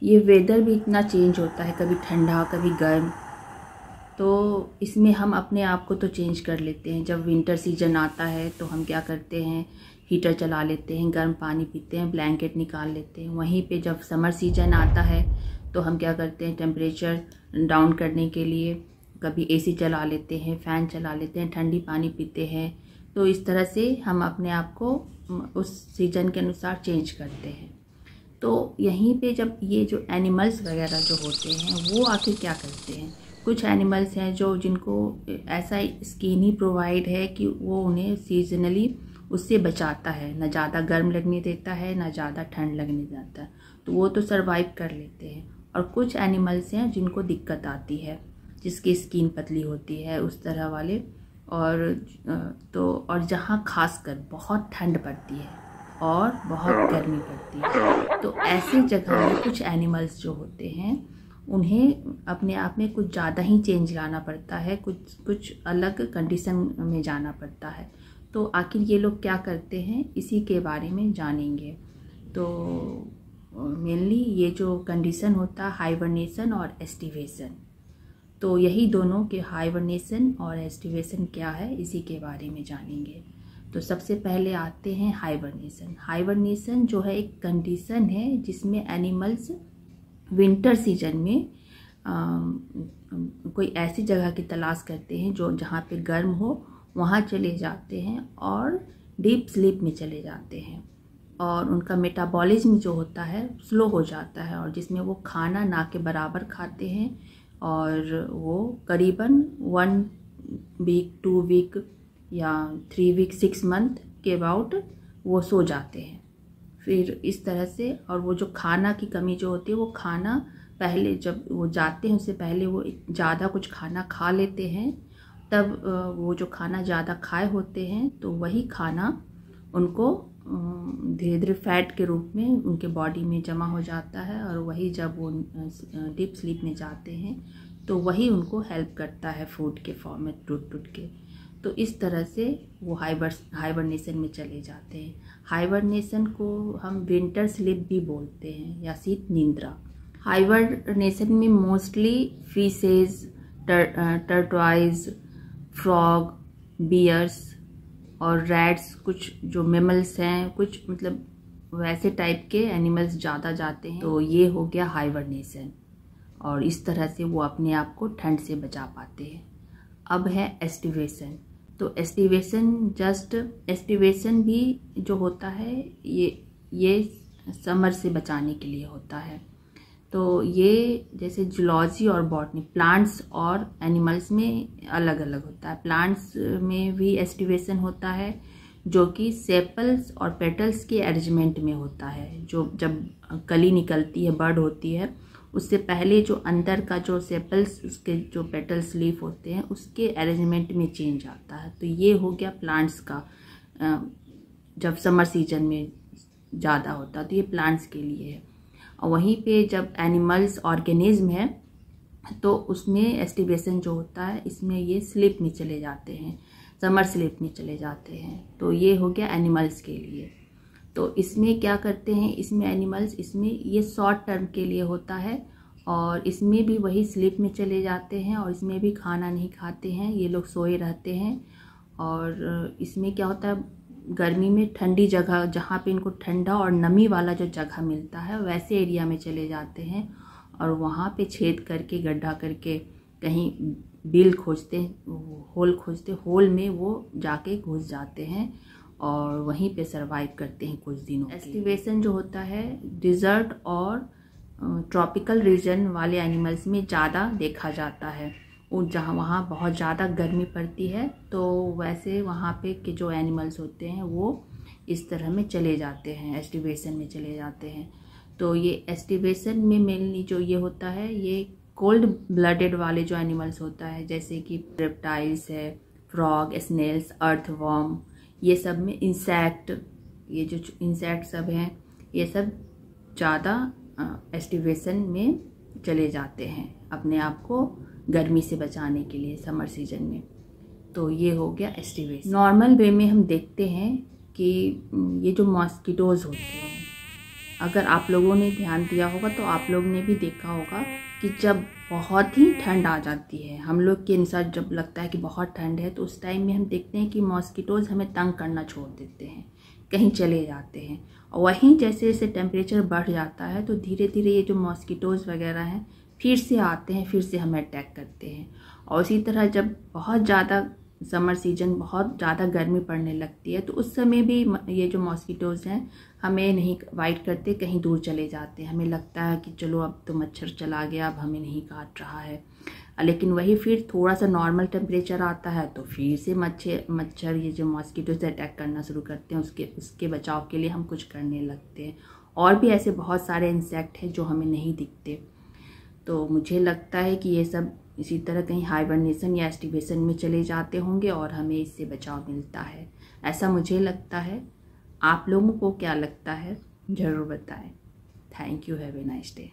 ये वेदर भी इतना चेंज होता है, कभी ठंडा कभी गर्म, तो इसमें हम अपने आप को तो चेंज कर लेते हैं। जब विंटर सीजन आता है तो हम क्या करते हैं, हीटर चला लेते हैं, गर्म पानी पीते हैं, ब्लैंकेट निकाल लेते हैं। वहीं पे जब समर सीजन आता है तो हम क्या करते हैं, टेम्परेचर डाउन करने के लिए कभी एसी चला लेते हैं, फ़ैन चला लेते हैं, ठंडी पानी पीते हैं। तो इस तरह से हम अपने आप को उस सीज़न के अनुसार चेंज करते हैं। तो यहीं पे जब ये जो एनिमल्स वगैरह जो होते हैं वो आखिर क्या करते हैं, कुछ एनिमल्स हैं जो जिनको ऐसा स्किन ही प्रोवाइड है कि वो उन्हें सीजनली उससे बचाता है, ना ज़्यादा गर्म लगने देता है ना ज़्यादा ठंड लगने देता है, तो वो तो सरवाइव कर लेते हैं। और कुछ एनिमल्स हैं जिनको दिक्कत आती है, जिसकी स्किन पतली होती है, उस तरह वाले। और जहाँ खासकर बहुत ठंड पड़ती है और बहुत गर्मी पड़ती है, तो ऐसी जगह में कुछ एनिमल्स जो होते हैं उन्हें अपने आप में कुछ ज़्यादा ही चेंज लाना पड़ता है, कुछ अलग कंडीशन में जाना पड़ता है। तो आखिर ये लोग क्या करते हैं, इसी के बारे में जानेंगे। तो मेनली ये जो कंडीशन होता है हाइबरनेशन और एस्टिवेशन, तो यही दोनों के हाइबरनेशन और एस्टिवेशन क्या है इसी के बारे में जानेंगे। तो सबसे पहले आते हैं हाइबरनेशन। हाइबरनेशन जो है एक कंडीशन है जिसमें एनिमल्स विंटर सीजन में कोई ऐसी जगह की तलाश करते हैं जो जहाँ पे गर्म हो, वहाँ चले जाते हैं और डीप स्लीप में चले जाते हैं। और उनका मेटाबॉलिज्म जो होता है स्लो हो जाता है, और जिसमें वो खाना ना के बराबर खाते हैं, और वो करीबन 1 वीक 2 वीक या 3 वीक 6 मंथ के अबाउट वो सो जाते हैं। फिर इस तरह से, और वो जो खाना की कमी जो होती है, वो खाना पहले जब वो जाते हैं उससे पहले वो ज़्यादा कुछ खाना खा लेते हैं, तब वो जो खाना ज़्यादा खाए होते हैं तो वही खाना उनको धीरे धीरे फैट के रूप में उनके बॉडी में जमा हो जाता है, और वही जब वो डीप स्लीप में जाते हैं तो वही उनको हेल्प करता है फूड के फॉर्म में टूट टूट के। तो इस तरह से वो हाइबरनेशन में चले जाते हैं। हाइबरनेशन को हम विंटर स्लीप भी बोलते हैं या शीत निद्रा। हाइबरनेशन में mostly fishes, tortoise, frog, bears और रैट्स, कुछ जो मेमल्स हैं, कुछ मतलब वैसे टाइप के एनिमल्स ज़्यादा जाते हैं। तो ये हो गया हाइबरनेशन, और इस तरह से वो अपने आप को ठंड से बचा पाते हैं। अब है एस्टिवेशन। तो एस्टिवेशन भी जो होता है ये समर से बचाने के लिए होता है। तो ये जैसे जूलॉजी और बॉटनी, प्लांट्स और एनिमल्स में अलग अलग होता है। प्लांट्स में भी एस्टिवेशन होता है जो कि सेपल्स और पेटल्स के अरेंजमेंट में होता है। जो जब कली निकलती है, बर्ड होती है, उससे पहले जो अंदर का जो सेपल्स, उसके जो पेटल्स लीफ होते हैं, उसके अरेंजमेंट में चेंज आता है। तो ये हो गया प्लांट्स का, जब समर सीजन में ज़्यादा होता है तो ये प्लांट्स के लिए है। और वहीं पे जब एनिमल्स ऑर्गेनिज्म है तो उसमें एस्टिवेशन जो होता है, इसमें ये स्लीप में चले जाते हैं, समर स्लीप में चले जाते हैं। तो ये हो गया एनिमल्स के लिए। तो इसमें क्या करते हैं, इसमें एनिमल्स, इसमें ये शॉर्ट टर्म के लिए होता है, और इसमें भी वही स्लीप में चले जाते हैं, और इसमें भी खाना नहीं खाते हैं, ये लोग सोए रहते हैं। और इसमें क्या होता है, गर्मी में ठंडी जगह, जहाँ पे इनको ठंडा और नमी वाला जो जगह मिलता है वैसे एरिया में चले जाते हैं, और वहाँ पे छेद करके, गड्ढा करके, कहीं बिल खोजते, होल खोजते, होल में वो जाके घुस जाते हैं और वहीं पे सरवाइव करते हैं कुछ दिनों। एस्टिवेशन जो होता है डिज़र्ट और ट्रॉपिकल रीजन वाले एनिमल्स में ज़्यादा देखा जाता है। जहाँ वहाँ बहुत ज़्यादा गर्मी पड़ती है, तो वैसे वहाँ पे के जो एनिमल्स होते हैं वो इस तरह में चले जाते हैं, एस्टिवेशन में चले जाते हैं। तो ये एस्टिवेशन में मेनली जो ये होता है, ये कोल्ड ब्लडेड वाले जो एनिमल्स होता है, जैसे कि रेप्टाइल्स है, फ्रॉग, स्नेल्स, अर्थवॉर्म, ये सब में इंसेक्ट, ये जो इंसेक्ट सब हैं, ये सब ज़्यादा एस्टिवेशन में चले जाते हैं अपने आप को गर्मी से बचाने के लिए समर सीजन में। तो ये हो गया एस्टिवेशन। नॉर्मल वे में हम देखते हैं कि ये जो मॉस्किटोज़ होते हैं, अगर आप लोगों ने ध्यान दिया होगा तो आप लोग ने भी देखा होगा कि जब बहुत ही ठंड आ जाती है, हम लोग के अनुसार जब लगता है कि बहुत ठंड है, तो उस टाइम में हम देखते हैं कि मॉस्किटोज़ हमें तंग करना छोड़ देते हैं, कहीं चले जाते हैं। और वहीं जैसे जैसे टेम्परेचर बढ़ जाता है तो धीरे धीरे ये जो मॉस्किटोज़ वगैरह हैं फिर से आते हैं, फिर से हमें अटैक करते हैं। और इसी तरह जब बहुत ज़्यादा समर सीजन, बहुत ज़्यादा गर्मी पड़ने लगती है, तो उस समय भी ये जो मॉस्किटोज़ हैं हमें नहीं बाइट करते, कहीं दूर चले जाते हैं। हमें लगता है कि चलो अब तो मच्छर चला गया, अब हमें नहीं काट रहा है। लेकिन वही फिर थोड़ा सा नॉर्मल टेम्परेचर आता है तो फिर से मच्छर ये जो मॉस्किटोज़ अटैक करना शुरू करते हैं। उसके बचाव के लिए हम कुछ करने लगते हैं। और भी ऐसे बहुत सारे इंसेक्ट हैं जो हमें नहीं दिखते। तो मुझे लगता है कि ये सब इसी तरह कहीं हाइबरनेशन या एस्टिवेशन में चले जाते होंगे और हमें इससे बचाव मिलता है, ऐसा मुझे लगता है। आप लोगों को क्या लगता है ज़रूर बताएं। Thank you, have a nice day.